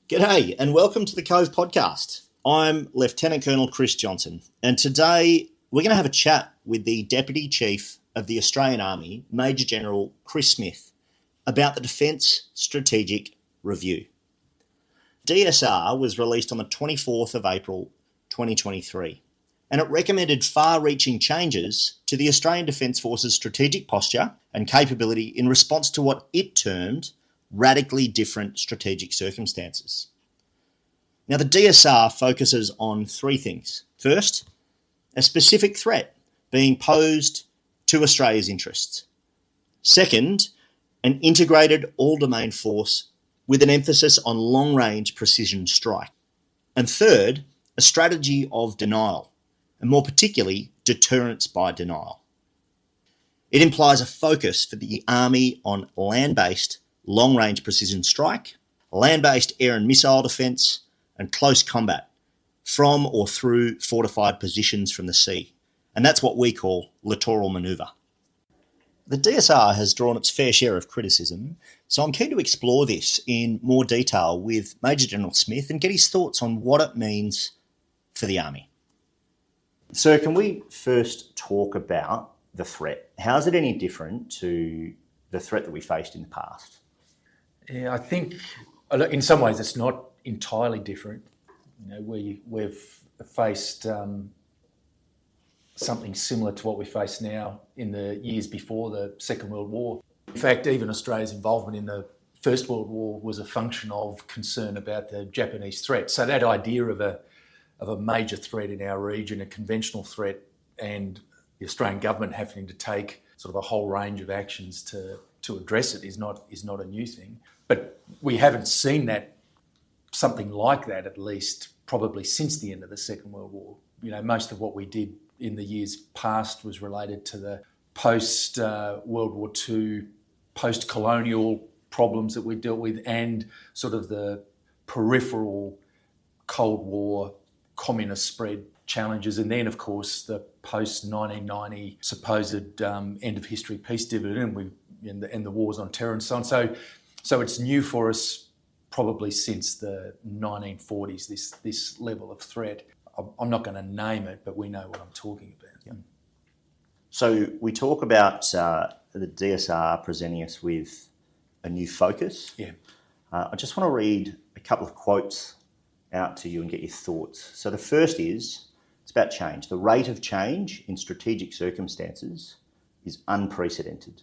G'day and welcome to the Cove Podcast. I'm Lieutenant Colonel Chris Johnson, and today we're going to have a chat with the Deputy Chief of the Australian Army, Major General Chris Smith, about the Defence Strategic Review. DSR was released on the 24th of April 2023, and it recommended far-reaching changes to the Australian Defence Force's strategic posture and capability in response to what it termed radically different strategic circumstances. Now, the DSR focuses on three things. First, a specific threat being posed to Australia's interests. Second, an integrated all-domain force with an emphasis on long-range precision strike. And third, a strategy of denial, and more particularly, deterrence by denial. It implies a focus for the Army on land-based long-range precision strike, land-based air and missile defence, and close combat from or through fortified positions from the sea. And that's what we call littoral manoeuvre. The DSR has drawn its fair share of criticism, so I'm keen to explore this in more detail with Major General Smith and get his thoughts on what it means for the Army. Sir, can we first talk about the threat? How is it any different to the threat that we faced in the past? Yeah, I think in some ways it's not entirely different. We've faced something similar to what we face now in the years before the Second World War. In fact, even Australia's involvement in the First World War was a function of concern about the Japanese threat. So that idea of a major threat in our region, a conventional threat, and the Australian government having to take sort of a whole range of actions to address it is not a new thing. But we haven't seen something like that, at least probably since the end of the Second World War. Most of what we did in the years past was related to the post-World War II, post-colonial problems that we dealt with, and sort of the peripheral Cold War communist spread challenges, and then of course the post-1990 supposed end of history peace dividend and the wars on terror and so on. So it's new for us probably since the 1940s, this level of threat. I'm not going to name it, but we know what I'm talking about. Yeah. So we talk about the DSR presenting us with a new focus. Yeah. I just want to read a couple of quotes out to you and get your thoughts. So the first it's about change. The rate of change in strategic circumstances is unprecedented.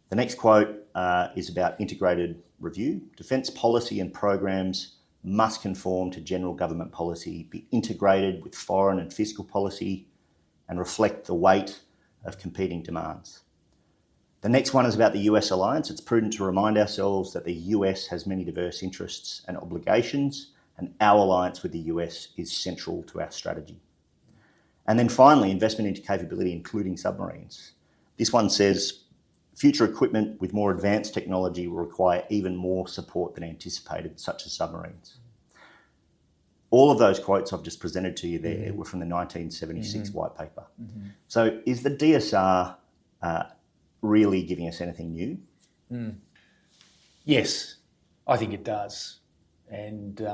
The next quote is about integrated review. Defence policy and programs must conform to general government policy, be integrated with foreign and fiscal policy, and reflect the weight of competing demands. The next one is about the US alliance. It's prudent to remind ourselves that the US has many diverse interests and obligations, and our alliance with the US is central to our strategy. And then finally, investment into capability, including submarines. This one says, future equipment with more advanced technology will require even more support than anticipated, such as submarines. All of those quotes I've just presented to you there were from the 1976 white paper. Mm-hmm. So is the DSR really giving us anything new? Yes, I think it does. And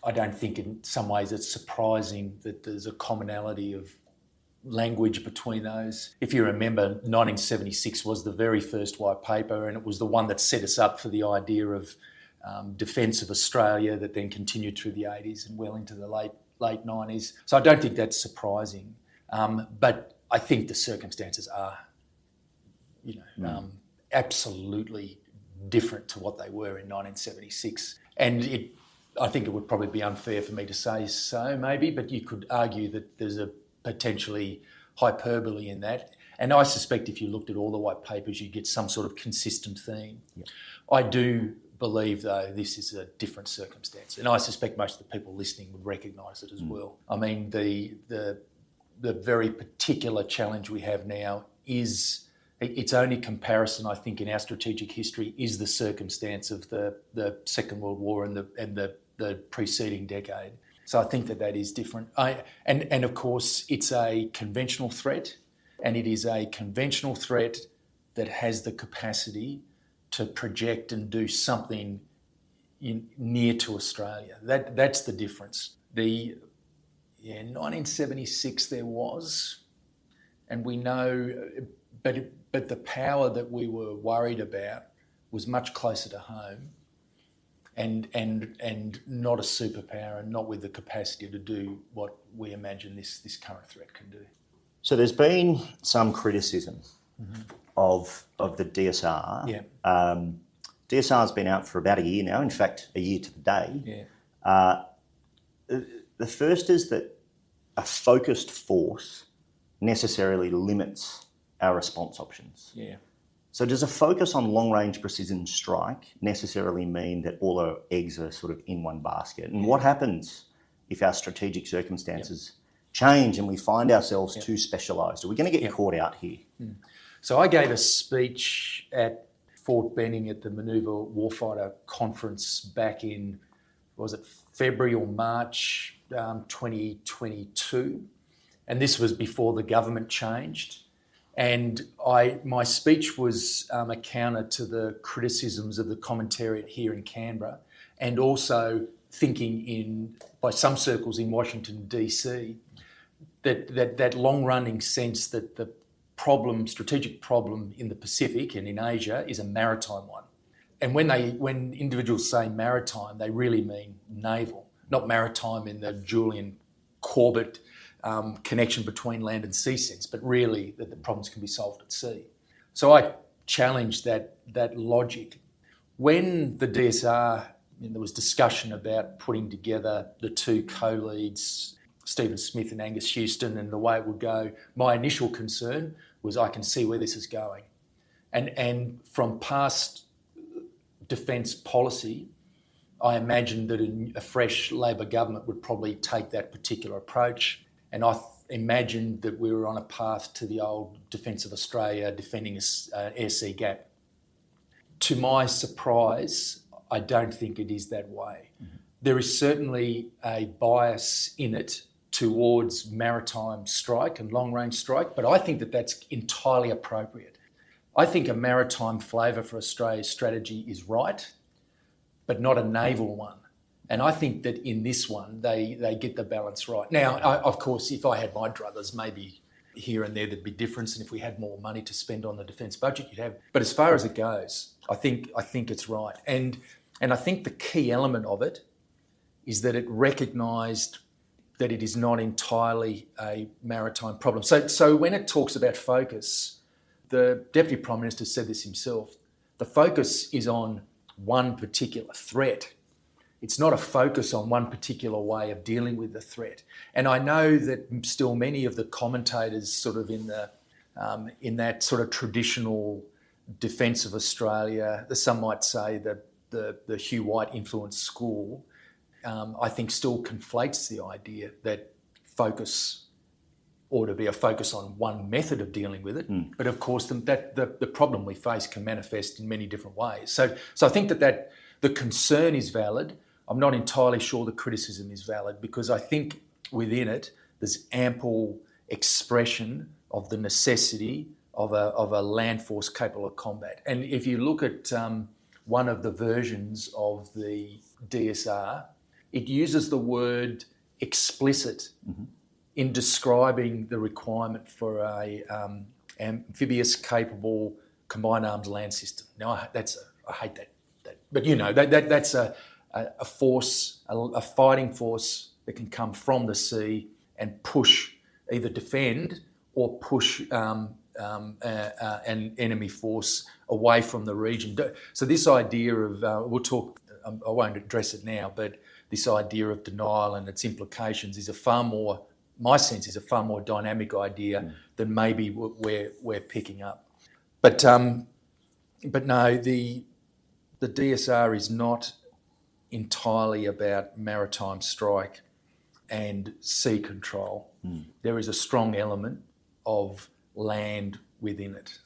I don't think in some ways it's surprising that there's a commonality of language between those. If you remember, 1976 was the very first white paper, and it was the one that set us up for the idea of defence of Australia that then continued through the 80s and well into the late 90s. So I don't think that's surprising. But I think the circumstances are, absolutely different to what they were in 1976. And I think it would probably be unfair for me to say so, maybe, but you could argue that there's a potentially hyperbole in that. And I suspect if you looked at all the white papers, you'd get some sort of consistent theme. Yeah. I do believe, though, this is a different circumstance. And I suspect most of the people listening would recognise it as well. I mean, the very particular challenge we have now is, its only comparison, I think, in our strategic history is the circumstance of the Second World War and the preceding decade. So I think that is different. And of course, it's a conventional threat, and it is a conventional threat that has the capacity to project and do something near to Australia. That's the difference. 1976 there was, and we know, but the power that we were worried about was much closer to home, and not a superpower, and not with the capacity to do what we imagine this current threat can do. So there's been some criticism of the DSR. Yeah. DSR's been out for about a year now, in fact, a year to the day. Yeah. The first is that a focused force necessarily limits our response options. Yeah. So does a focus on long-range precision strike necessarily mean that all our eggs are sort of in one basket? And what happens if our strategic circumstances change and we find ourselves too specialised? Are we going to get caught out here? So I gave a speech at Fort Benning at the Manoeuvre Warfighter Conference back in, was it February or March 2022? And this was before the government changed. And my speech was a counter to the criticisms of the commentariat here in Canberra, and also thinking by some circles in Washington, DC, that long-running sense that the strategic problem in the Pacific and in Asia is a maritime one. And when individuals say maritime, they really mean naval, not maritime in the Julian Corbett connection between land and sea sense, but really that the problems can be solved at sea. So I challenged that logic. When the DSR, there was discussion about putting together the two co-leads, Stephen Smith and Angus Houston, and the way it would go, my initial concern was I can see where this is going. And from past defence policy, I imagined that a fresh Labor government would probably take that particular approach. And I imagined that we were on a path to the old Defence of Australia defending an air-sea gap. To my surprise, I don't think it is that way. Mm-hmm. There is certainly a bias in it towards maritime strike and long-range strike, but I think that that's entirely appropriate. I think a maritime flavour for Australia's strategy is right, but not a naval one. And I think that in this one, they get the balance right. Now, of course, if I had my druthers, maybe here and there there'd be difference, and if we had more money to spend on the defence budget, you'd have. But as far as it goes, I think it's right. And I think the key element of it is that it recognised that it is not entirely a maritime problem. So when it talks about focus, the Deputy Prime Minister said this himself, the focus is on one particular threat. It's not a focus on one particular way of dealing with the threat. And I know that still many of the commentators sort of in that sort of traditional defence of Australia, some might say that the Hugh White influenced school, I think still conflates the idea that focus ought to be a focus on one method of dealing with it. But of course, the problem we face can manifest in many different ways. So I think that the concern is valid. I'm not entirely sure the criticism is valid, because I think within it there's ample expression of the necessity of a land force capable of combat. And if you look at one of the versions of the DSR, it uses the word explicit in describing the requirement for a amphibious capable combined arms land system. Now, I hate that. But that's a force, a fighting force that can come from the sea and push, either defend or push an enemy force away from the region. So this idea of, we'll talk, I won't address it now, but this idea of denial and its implications is my sense is a far more dynamic idea than maybe we're picking up. But no, the DSR is not entirely about maritime strike and sea control. There is a strong element of land within it.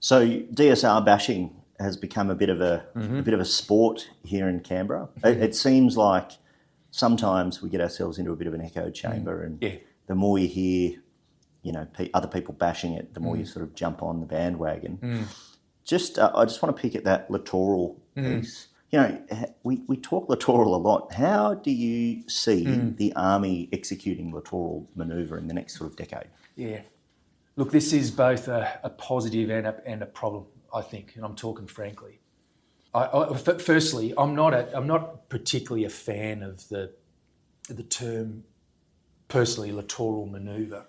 So DSR bashing has become a bit of a sport here in Canberra. It seems like sometimes we get ourselves into a bit of an echo chamber, and the more you hear, other people bashing it, the more you sort of jump on the bandwagon. I just want to pick at that littoral piece. We talk littoral a lot. How do you see the Army executing littoral manoeuvre in the next sort of decade? Yeah. Look, this is both a positive and a problem, I think, and I'm talking frankly. Firstly, I'm not particularly a fan of the term, personally, littoral manoeuvre.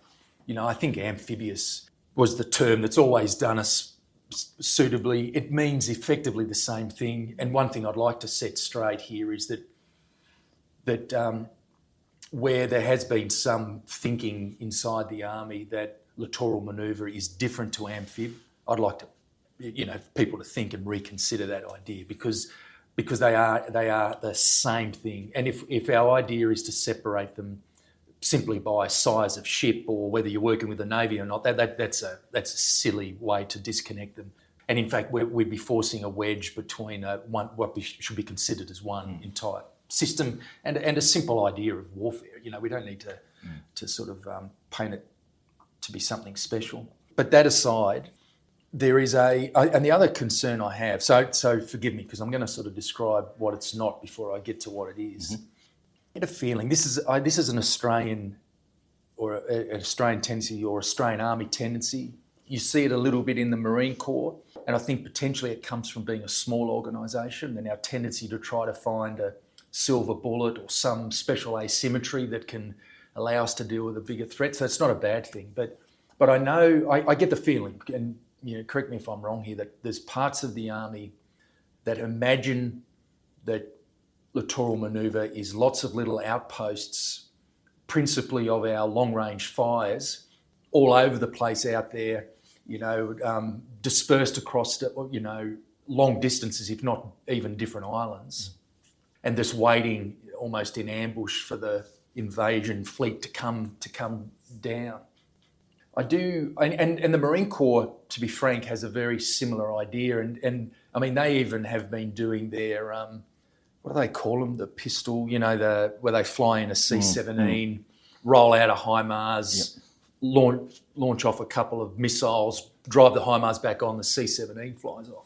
I think amphibious was the term that's always done us suitably. It means effectively the same thing. And one thing I'd like to set straight here is that where there has been some thinking inside the Army that littoral manoeuvre is different to amphib, I'd like to, people to think and reconsider that idea because they are the same thing. And if our idea is to separate them simply by size of ship or whether you're working with the Navy or not, that's a silly way to disconnect them. And in fact, we'd be forcing a wedge between what should be considered as one entire system and a simple idea of warfare. We don't need to sort of paint it to be something special. But that aside, there is and the other concern I have, so forgive me because I'm going to sort of describe what it's not before I get to what it is. Mm-hmm. I get a feeling this is an Australian or an Australian tendency or Australian Army tendency. You see it a little bit in the Marine Corps, and I think potentially it comes from being a small organisation and our tendency to try to find a silver bullet or some special asymmetry that can allow us to deal with a bigger threat. So it's not a bad thing, but I know I get the feeling, and correct me if I'm wrong here, that there's parts of the Army that imagine that littoral manoeuvre is lots of little outposts, principally of our long-range fires, all over the place out there, dispersed across, long distances, if not even different islands, and just waiting almost in ambush for the invasion fleet to come down. I do, and the Marine Corps, to be frank, has a very similar idea, and I mean they even have been doing their what do they call them? The pistol, where they fly in a C-17, roll out a HIMARS, launch off a couple of missiles, drive the HIMARS back on, the C-17 flies off.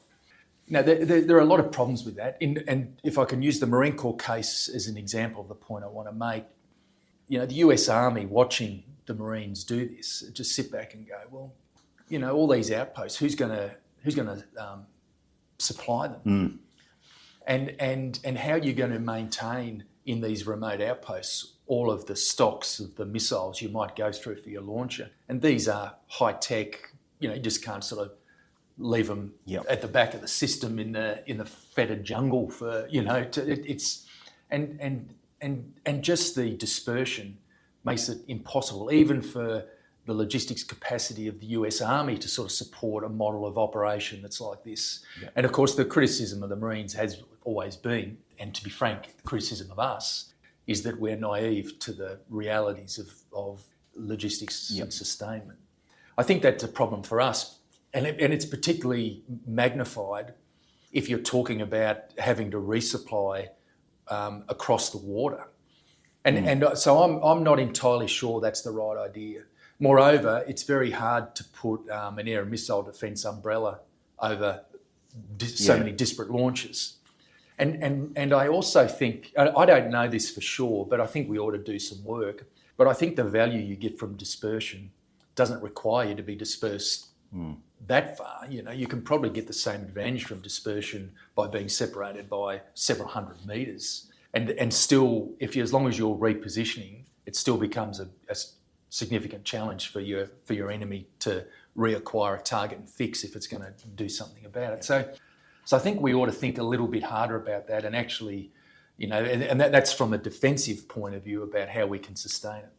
Now, there are a lot of problems with that. And if I can use the Marine Corps case as an example of the point I want to make, the US Army watching the Marines do this, just sit back and go, well, all these outposts, who's going to supply them? And how you're going to maintain in these remote outposts all of the stocks of the missiles you might go through for your launcher. And these are high tech, you just can't sort of leave them at the back of the system in the fetid jungle for, and just the dispersion makes it impossible, even for the logistics capacity of the US Army to sort of support a model of operation that's like this. Yeah. And of course, the criticism of the Marines has always been, and to be frank, the criticism of us, is that we're naive to the realities of logistics and sustainment. I think that's a problem for us, and it's particularly magnified if you're talking about having to resupply across the water. And so I'm not entirely sure that's the right idea. Moreover, it's very hard to put an air and missile defence umbrella over so many disparate launches. And I also think, I don't know this for sure, but I think we ought to do some work. But I think the value you get from dispersion doesn't require you to be dispersed that far. You can probably get the same advantage from dispersion by being separated by several hundred metres. And still, as long as you're repositioning, it still becomes a significant challenge for your enemy to reacquire a target and fix if it's going to do something about it. So I think we ought to think a little bit harder about that and actually, and that's from a defensive point of view about how we can sustain it.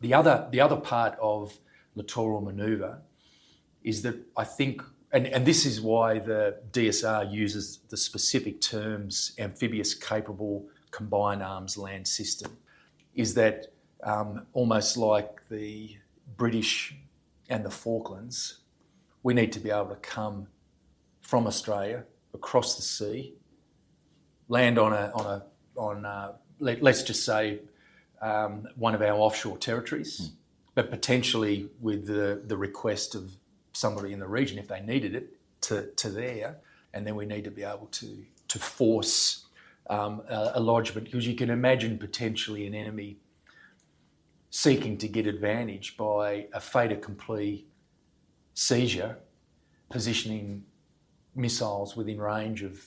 The other part of littoral manoeuvre is that I think, and this is why the DSR uses the specific terms amphibious capable combined arms land system, is that almost like the British and the Falklands, we need to be able to come from Australia across the sea, land on let's just say one of our offshore territories, but potentially with the request of somebody in the region, if they needed it, to there, and then we need to be able to to force a lodgement, because you can imagine potentially an enemy seeking to get advantage by a fait accompli seizure, positioning missiles within range of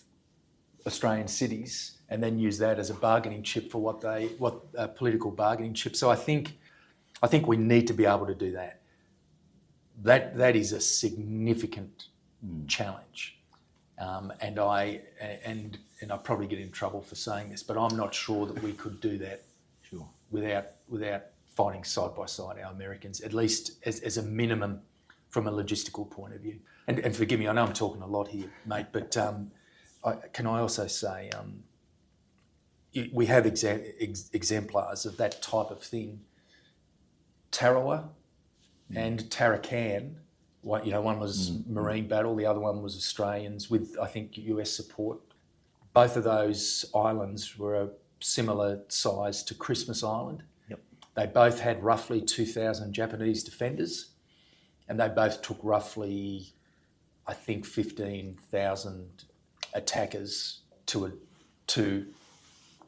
Australian cities, and then use that as a bargaining chip for a political bargaining chip. So I think we need to be able to do that. That is a significant challenge, and I probably get in trouble for saying this, but I'm not sure that we could do that without fighting side by side our Americans, at least as a minimum from a logistical point of view. And forgive me, I know I'm talking a lot here, mate, but can I also say we have exemplars of that type of thing. Tarawa and Tarakan, one was Marine battle, the other one was Australians with, I think, US support. Both of those islands were a similar size to Christmas Island. Yep. They both had roughly 2,000 Japanese defenders, and they both took roughly, I think, 15,000 attackers to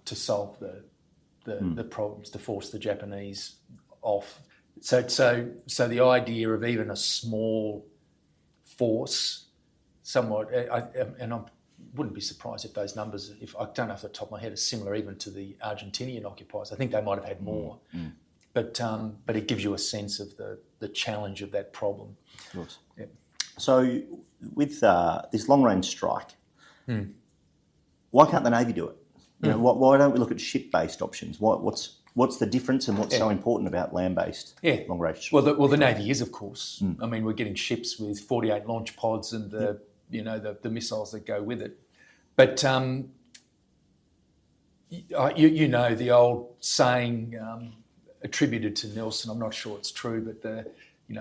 solve the problems, to force the Japanese off. So the idea of even a small force, somewhat, and I wouldn't be surprised if those numbers, if I don't know off the top of my head, are similar even to the Argentinian occupiers. I think they might have had more, but it gives you a sense of the challenge of that problem. Of course. Yeah. So with this long-range strike, why can't the Navy do it? Why don't we look at ship-based options? What's the difference, and what's so important about land-based long-range? Well, the Navy is, of course. I mean, we're getting ships with 48 launch pods and the missiles that go with it. But the old saying attributed to Nelson. I'm not sure it's true, but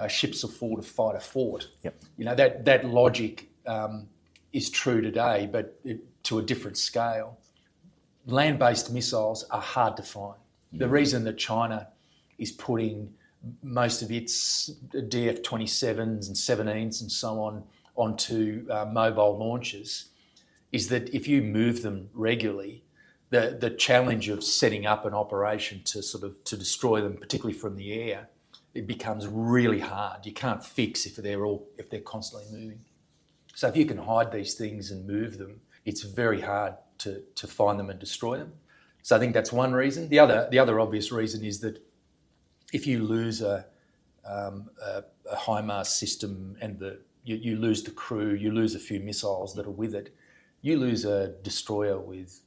a ship's a fool to fight a fort. Yep. That logic is true today, but to a different scale. Land-based missiles are hard to find. The reason that China is putting most of its DF-27s and 17s and so on onto mobile launches is that if you move them regularly, the challenge of setting up an operation to destroy them, particularly from the air, it becomes really hard. You can't fix if they're constantly moving. So if you can hide these things and move them, it's very hard to find them and destroy them. So I think that's one reason. The other obvious reason is that if you lose a HIMARS system and you lose the crew, you lose a few missiles that are with it, you lose a destroyer with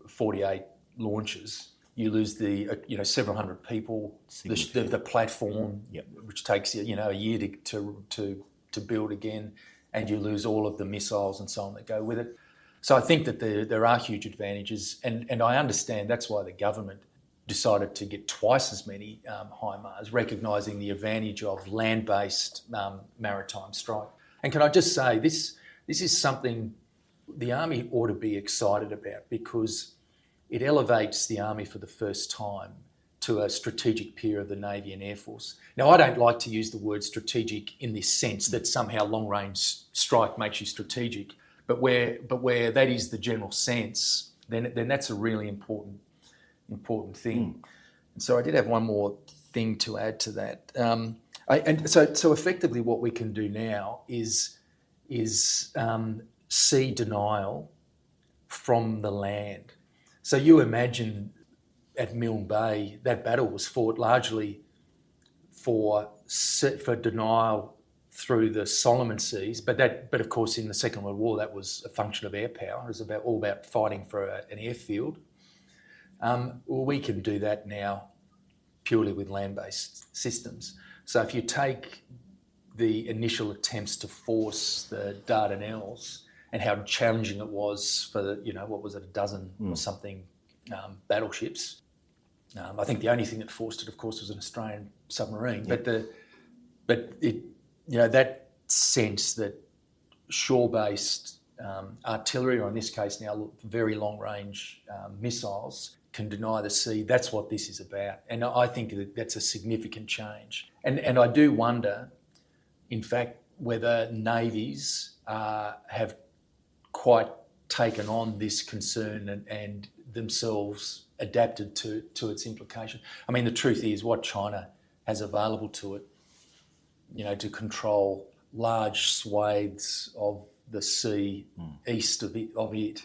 48 launches, you lose the several hundred people, the platform, which takes a year to build again, and you lose all of the missiles and so on that go with it. So I think that there are huge advantages, and I understand that's why the government decided to get twice as many HIMARS, recognising the advantage of land-based maritime strike. And can I just say, this is something the Army ought to be excited about, because it elevates the Army for the first time to a strategic peer of the Navy and Air Force. Now, I don't like to use the word strategic in this sense that somehow long-range strike makes you strategic, but where that is the general sense, then that's a really important thing. And so I did have one more thing to add to that. So effectively, what we can do now is sea denial from the land. So you imagine at Milne Bay, that battle was fought largely for denial through the Solomon Seas, but of course in the Second World War that was a function of air power. It was all about fighting for an airfield. Well, we can do that now purely with land-based systems. So if you take the initial attempts to force the Dardanelles and how challenging it was for a dozen or something battleships. I think the only thing that forced it, of course, was an Australian submarine. Yeah. But that sense that shore-based artillery, or in this case now very long-range missiles, can deny the sea. That's what this is about, and I think that's a significant change. And I do wonder, in fact, whether navies have quite taken on this concern and themselves adapted to its implication. I mean, the truth is what China has available to it, to control large swathes of the sea east of it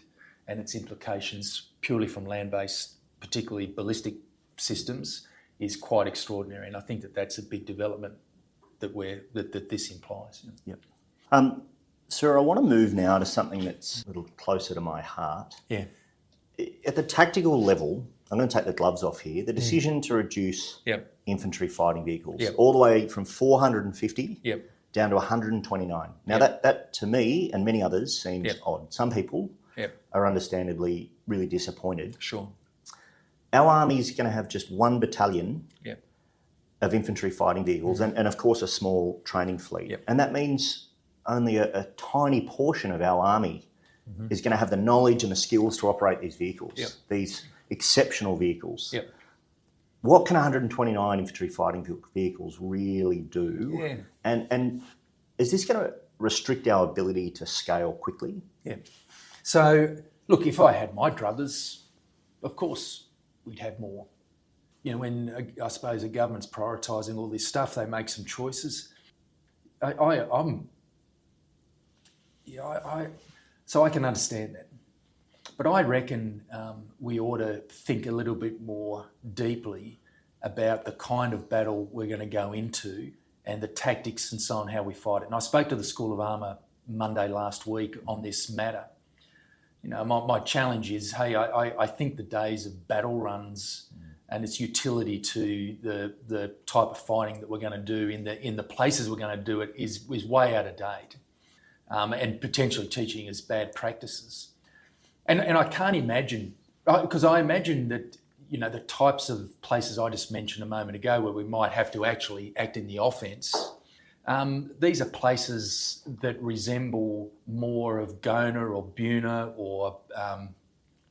and its implications purely from land-based, particularly ballistic systems, is quite extraordinary. And I think that that's a big development that this implies. Yep. Sir, I want to move now to something that's a little closer to my heart. Yeah. At the tactical level, I'm going to take the gloves off here, the decision to reduce infantry fighting vehicles all the way from 450 down to 129. Now that to me and many others seems odd. Some people are understandably really disappointed. Sure. Our army is going to have just one battalion of infantry fighting vehicles and of course a small training fleet. And that means only a tiny portion of our army is going to have the knowledge and the skills to operate these vehicles, these exceptional vehicles. What can 129 infantry fighting vehicles really do? And is this going to restrict our ability to scale quickly? So, look, if I had my druthers, of course we'd have more. When I suppose a government's prioritising all this stuff, they make some choices. So I can understand that. But I reckon we ought to think a little bit more deeply about the kind of battle we're going to go into and the tactics and so on, how we fight it. And I spoke to the School of Armour Monday last week on this matter. My challenge is, hey, I think the days of battle runs and its utility to the type of fighting that we're going to do in the places we're going to do it is way out of date. And potentially teaching us bad practices. And I can't imagine, because I imagine that, the types of places I just mentioned a moment ago where we might have to actually act in the offence, these are places that resemble more of Gona or Buna or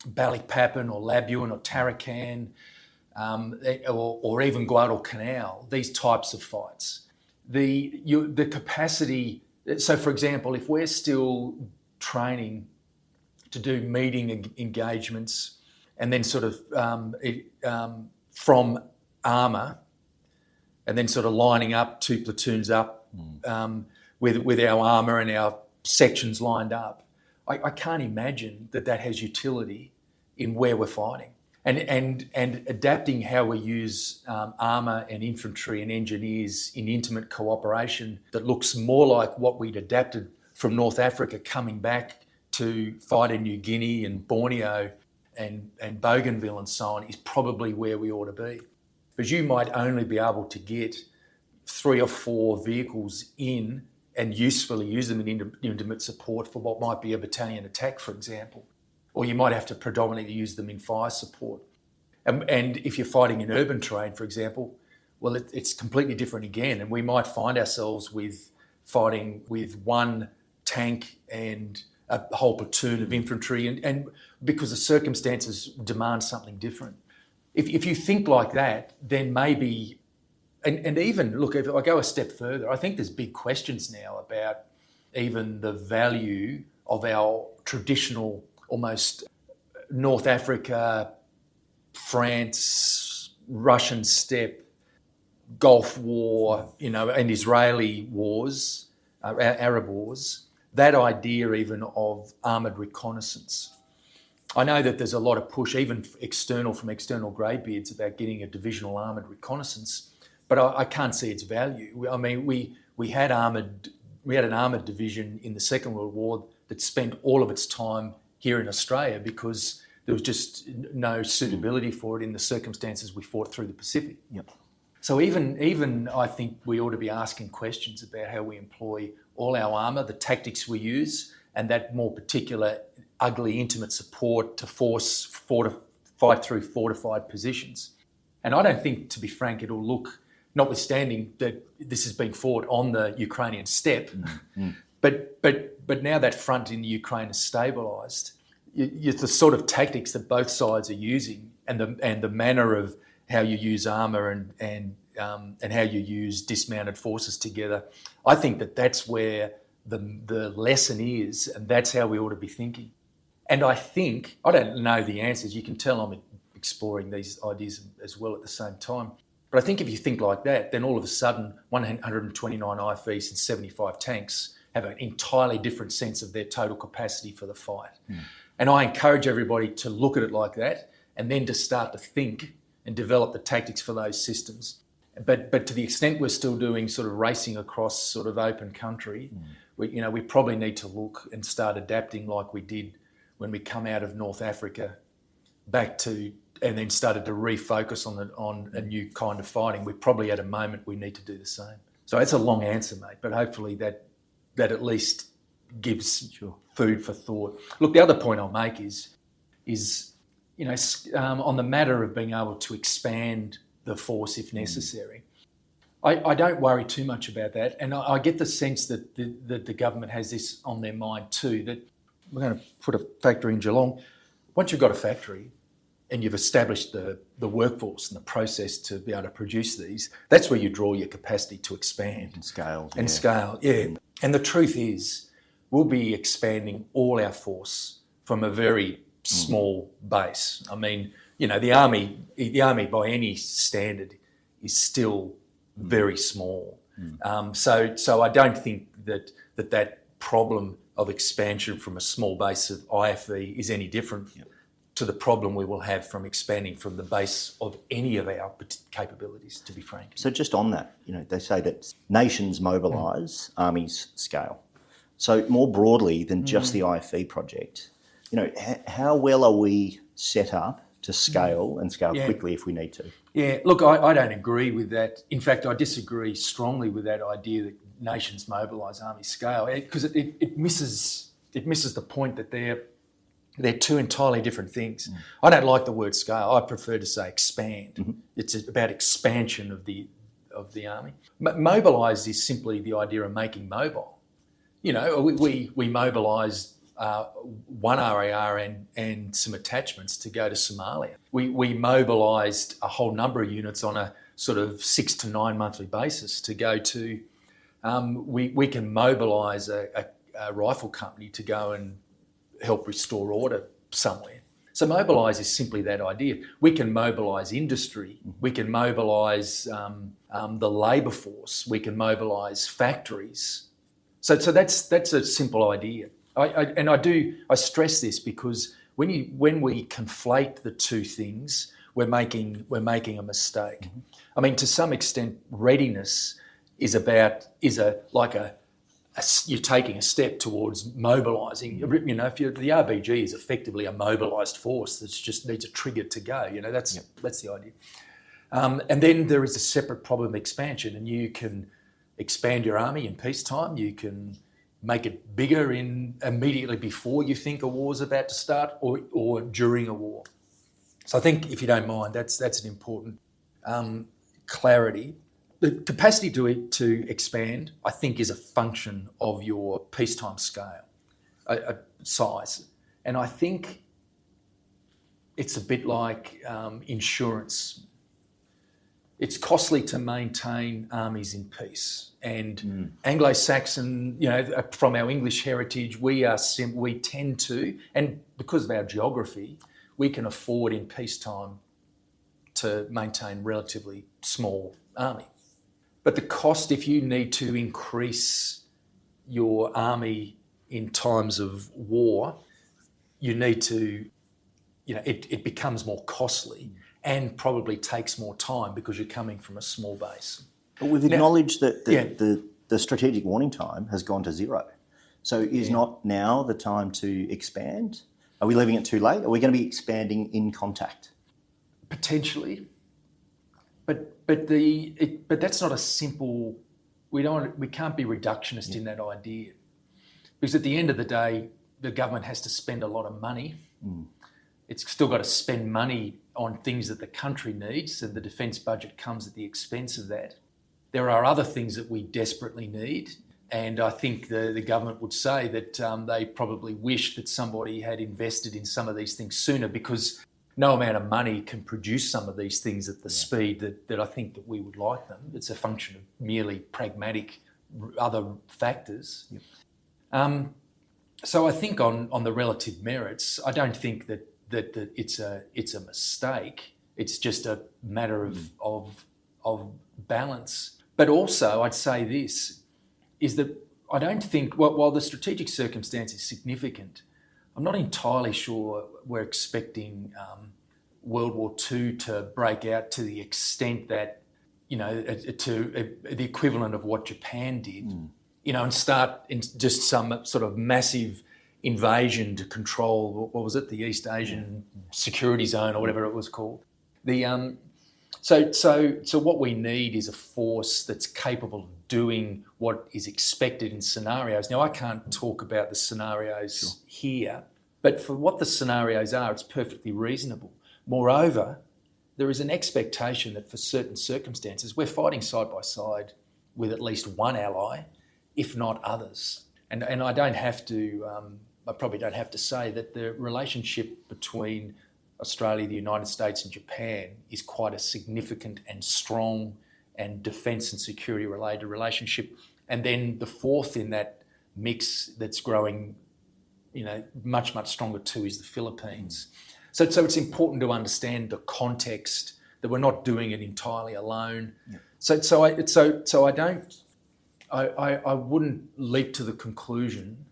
Ballypapan or Labuan or Tarakan or even Guadalcanal, these types of fights. The capacity... So, for example, if we're still training to do meeting engagements and then sort of from armour and then sort of lining up 2 platoons up with our armour and our sections lined up, I can't imagine that has utility in where we're fighting. And adapting how we use armour and infantry and engineers in intimate cooperation that looks more like what we'd adapted from North Africa coming back to fight in New Guinea and Borneo and Bougainville and so on is probably where we ought to be. Because you might only be able to get 3 or 4 vehicles in and usefully use them in intimate support for what might be a battalion attack, for example. Or you might have to predominantly use them in fire support. And if you're fighting in urban terrain, for example, well, it's completely different again. And we might find ourselves fighting with one tank and a whole platoon of infantry, and because the circumstances demand something different. If you think like that, then maybe, and even, look, if I go a step further, I think there's big questions now about even the value of our traditional almost North Africa, France, Russian steppe, Gulf War, and Israeli wars, Arab wars, that idea even of armoured reconnaissance. I know that there's a lot of push, even from external greybeards, about getting a divisional armoured reconnaissance, but I can't see its value. I mean, we had an armoured division in the Second World War that spent all of its time here in Australia because there was just no suitability for it in the circumstances we fought through the Pacific. So even I think we ought to be asking questions about how we employ all our armour, the tactics we use, and that more particular ugly intimate support to fight through fortified positions. And I don't think, to be frank, it'll look, notwithstanding that this is being fought on the Ukrainian steppe, but now that front in the Ukraine is stabilised, the sort of tactics that both sides are using and the manner of how you use armour and how you use dismounted forces together, I think that's where the lesson is, and that's how we ought to be thinking. And I think, I don't know the answers, you can tell I'm exploring these ideas as well at the same time. But I think if you think like that, then all of a sudden 129 IFVs and 75 tanks have an entirely different sense of their total capacity for the fight. And I encourage everybody to look at it like that and then to start to think and develop the tactics for those systems. But to the extent we're still doing sort of racing across sort of open country, we probably need to look and start adapting like we did when we come out of North Africa back to, and then started to refocus on a new kind of fighting. We're probably at a moment we need to do the same. So that's a long answer, mate, but hopefully that at least gives food for thought. Look, the other point I'll make is on the matter of being able to expand the force if necessary. I don't worry too much about that, and I get the sense that the government has this on their mind too, that we're going to put a factory in Geelong. Once you've got a factory and you've established the workforce and the process to be able to produce these, that's where you draw your capacity to expand. And scale. Scale, yeah. And the truth is, we'll be expanding all our force from a very small base. I mean, the army by any standard is still very small. So I don't think that problem of expansion from a small base of IFV is any different to the problem we will have from expanding from the base of any of our capabilities, to be frank. So just on that, they say that nations mobilise, armies scale. So more broadly than just the IFV project, how well are we set up to scale and scale quickly if we need to? Yeah, look, I don't agree with that. In fact, I disagree strongly with that idea that nations mobilise, armies scale, because it misses the point that they're two entirely different things. I don't like the word scale. I prefer to say expand. It's about expansion of the army. Mobilise is simply the idea of making mobile. We mobilised one RAR and some attachments to go to Somalia. We mobilised a whole number of units on a sort of 6 to 9 monthly basis to go to. We can mobilise a rifle company to go and help restore order somewhere. So mobilise is simply that idea. We can mobilise industry. We can mobilise the labour force. We can mobilise factories. So that's a simple idea. I stress this because when we conflate the two things, we're making a mistake. I mean, to some extent, readiness you're taking a step towards mobilising. The RBG is effectively a mobilised force that just needs a trigger to go. That's the idea. And then there is a separate problem of expansion, and you can expand your army in peacetime. You can make it bigger immediately before you think a war's about to start, or during a war. So I think, if you don't mind, that's an important clarity. The capacity to expand, I think, is a function of your peacetime scale, size. And I think it's a bit like insurance. It's costly to maintain armies in peace. And Anglo-Saxon, from our English heritage, we tend to, and because of our geography, we can afford in peacetime to maintain relatively small army. But the cost, if you need to increase your army in times of war, you need to, it becomes more costly and probably takes more time because you're coming from a small base. But we've acknowledged that the strategic warning time has gone to 0. So is not now the time to expand? Are we leaving it too late? Are we going to be expanding in contact? Potentially. But that's not a simple. We can't be reductionist in that idea, because at the end of the day, the government has to spend a lot of money. It's still got to spend money on things that the country needs, and the defence budget comes at the expense of that. There are other things that we desperately need, and I think the government would say that they probably wish that somebody had invested in some of these things sooner, because no amount of money can produce some of these things at the speed that I think that we would like them. It's a function of merely pragmatic other factors. So I think on the relative merits, I don't think that it's a mistake. It's just a matter of balance. But also, I'd say this is that I don't think, while the strategic circumstance is significant, I'm not entirely sure we're expecting World War II to break out to the extent that, to the equivalent of what Japan did, and start in just some sort of massive invasion to control, what was it, the East Asian Security Zone or whatever it was called. So what we need is a force that's capable of doing what is expected in scenarios. Now, I can't talk about the scenarios here, but for what the scenarios are, it's perfectly reasonable. Moreover, there is an expectation that for certain circumstances, we're fighting side by side with at least one ally, if not others. And I don't have to, I probably don't have to say that the relationship between Australia, the United States and Japan is quite a significant and strong and defence and security related relationship. And then the fourth in that mix that's growing, much, much stronger too is the Philippines. So it's important to understand the context, that we're not doing it entirely alone. Yeah. So I wouldn't leap to the conclusion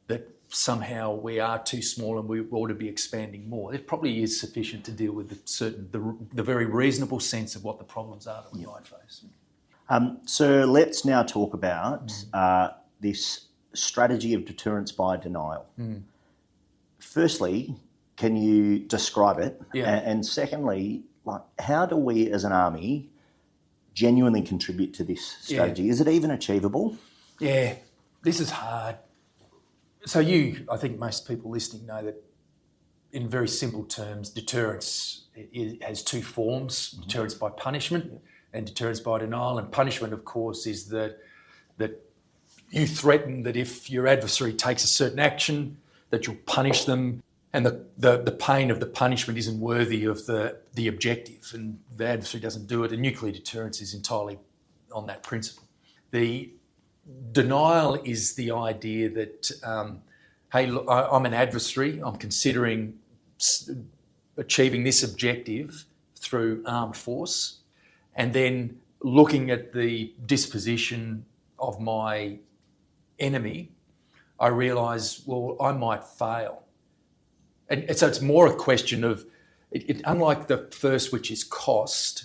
that somehow we are too small and we ought to be expanding more. It probably is sufficient to deal with the very reasonable sense of what the problems are that we might face. So let's now talk about this strategy of deterrence by denial. Firstly, can you describe it? Yeah. And secondly, how do we as an army genuinely contribute to this strategy? Is it even achievable? Yeah, this is hard. So I think most people listening know that in very simple terms, deterrence has two forms, deterrence by punishment and deterrence by denial. And punishment, of course, is that you threaten that if your adversary takes a certain action, that you'll punish them, and the pain of the punishment isn't worthy of the objective, and the adversary doesn't do it. And nuclear deterrence is entirely on that principle. The denial is the idea that, hey, look, I'm an adversary, I'm considering achieving this objective through armed force, and then looking at the disposition of my enemy, I realise, well, I might fail. And so it's more a question of, unlike the first, which is cost,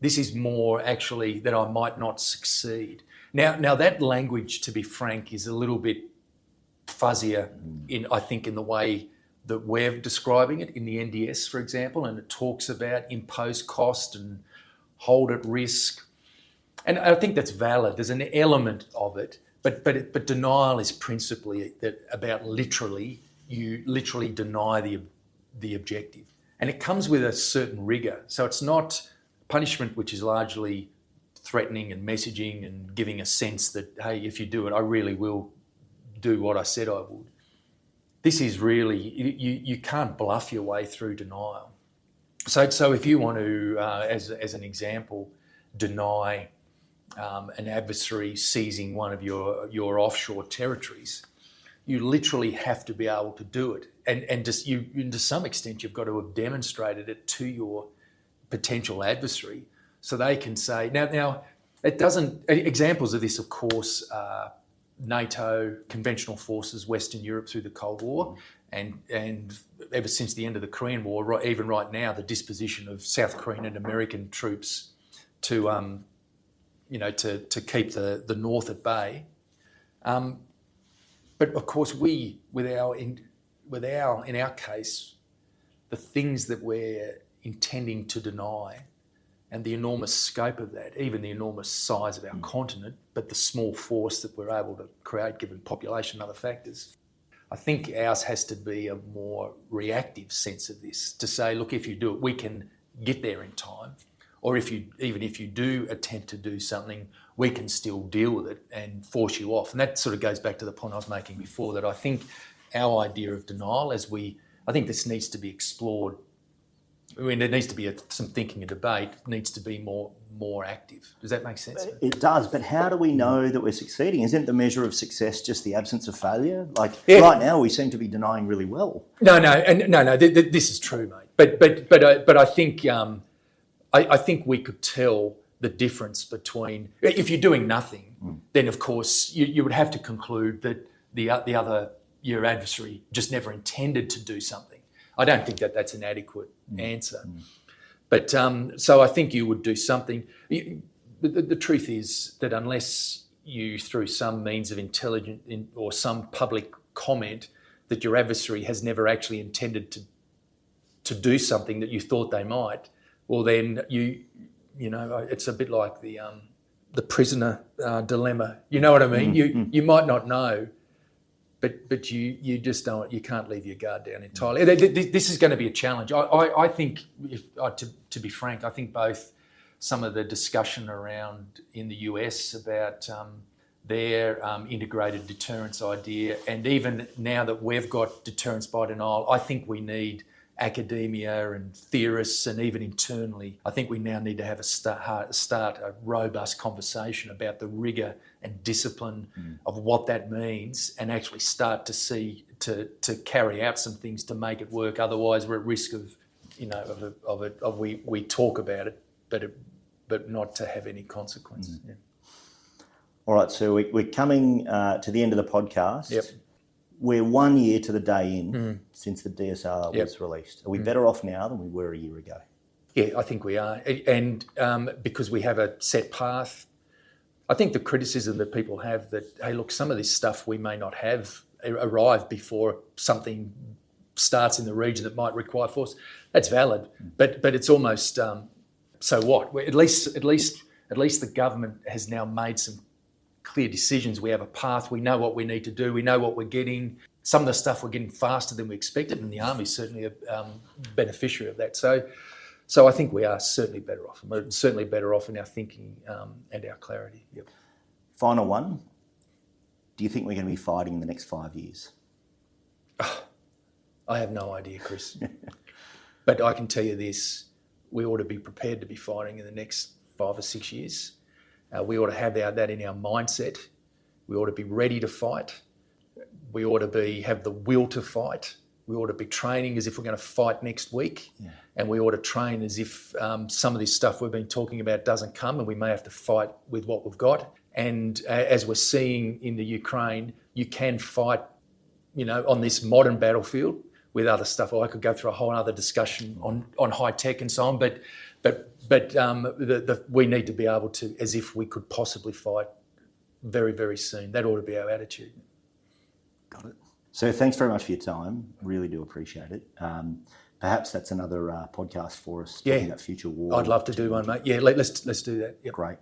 this is more actually that I might not succeed. Now that language, to be frank, is a little bit fuzzier I think in the way that we're describing it in the NDS, for example, and it talks about imposed cost and hold at risk. And I think that's valid. There's an element of it, but denial is principally about you literally deny the objective. And it comes with a certain rigour. So it's not punishment, which is largely threatening and messaging and giving a sense that, hey, if you do it, I really will do what I said I would. This is really, you can't bluff your way through denial. So if you want to, as an example, deny an adversary seizing one of your offshore territories, you literally have to be able to do it. And to some extent, you've got to have demonstrated it to your potential adversary so they can say, now it doesn't, examples of this, of course, are NATO, conventional forces, Western Europe through the Cold War, and ever since the end of the Korean War, even right now, the disposition of South Korean and American troops to keep the North at bay. But of course, in our case, the things that we're intending to deny and the enormous scope of that, even the enormous size of our continent, but the small force that we're able to create given population and other factors, I think ours has to be a more reactive sense of this, to say, look, if you do it, we can get there in time. Or even if you do attempt to do something, we can still deal with it and force you off. And that sort of goes back to the point I was making before, that I think our idea of denial, I think this needs to be explored I mean, there needs to be some thinking and debate. It needs to be more active. Does that make sense? It does, but how do we know that we're succeeding? Isn't the measure of success just the absence of failure? Right now, we seem to be denying really well. No. This is true, mate. But I think I think we could tell the difference between, if you're doing nothing, then of course you would have to conclude that your adversary just never intended to do something. I don't think that's an adequate answer. But so I think you would do something. The truth is that unless you, through some means of intelligent or some public comment, that your adversary has never actually intended to do something that you thought they might, well then you know it's a bit like the prisoner dilemma. You know what I mean? You might not know. But you just don't. You can't leave your guard down entirely. This is going to be a challenge. I think, to be frank, I think both some of the discussion around in the US about their integrated deterrence idea, and even now that we've got deterrence by denial, I think we need academia and theorists, and even internally, I think we now need to have start a robust conversation about the rigour and discipline of what that means, and actually start to see to carry out some things to make it work. Otherwise, we're at risk of we talk about it, but not to have any consequence. Yeah. All right, so we're coming to the end of the podcast. Yep. We're 1 year to the day in since the DSR was released. Are we better off now than we were a year ago? Yeah, I think we are. And because we have a set path, I think the criticism that people have that, hey, look, some of this stuff we may not have arrived before something starts in the region that might require force, that's valid. But it's almost, so what? At least the government has now made some clear decisions. We have a path. We know what we need to do. We know what we're getting. Some of the stuff we're getting faster than we expected, and the Army's certainly a beneficiary of that. So I think we are certainly better off. We're certainly better off in our thinking and our clarity. Yep. Final one. Do you think we're going to be fighting in the next 5 years? I have no idea, Chris. But I can tell you this: we ought to be prepared to be fighting in the next 5 or 6 years. We ought to have that in our mindset. We ought to be ready to fight. We ought to have the will to fight. We ought to be training as if we're going to fight next week. Yeah. And we ought to train as if some of this stuff we've been talking about doesn't come, and we may have to fight with what we've got. And as we're seeing in the Ukraine, you can fight, on this modern battlefield with other stuff. I could go through a whole other discussion on high tech and so on, but we need to be able to, as if we could possibly fight very, very soon. That ought to be our attitude. Got it. So thanks very much for your time. Really do appreciate it. Perhaps that's another podcast for us, talking about future war. I'd love to do one, mate. Yeah, let's do that. Yep. Great.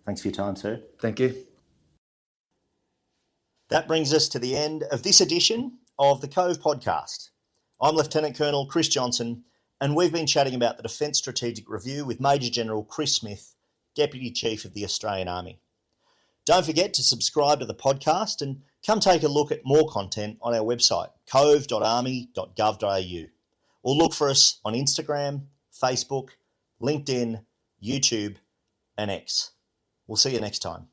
Thanks for your time, sir. Thank you. That brings us to the end of this edition of the Cove Podcast. I'm Lieutenant Colonel Chris Johnson, and we've been chatting about the Defence Strategic Review with Major General Chris Smith, Deputy Chief of the Australian Army. Don't forget to subscribe to the podcast and come take a look at more content on our website, cove.army.gov.au, or look for us on Instagram, Facebook, LinkedIn, YouTube, and X. We'll see you next time.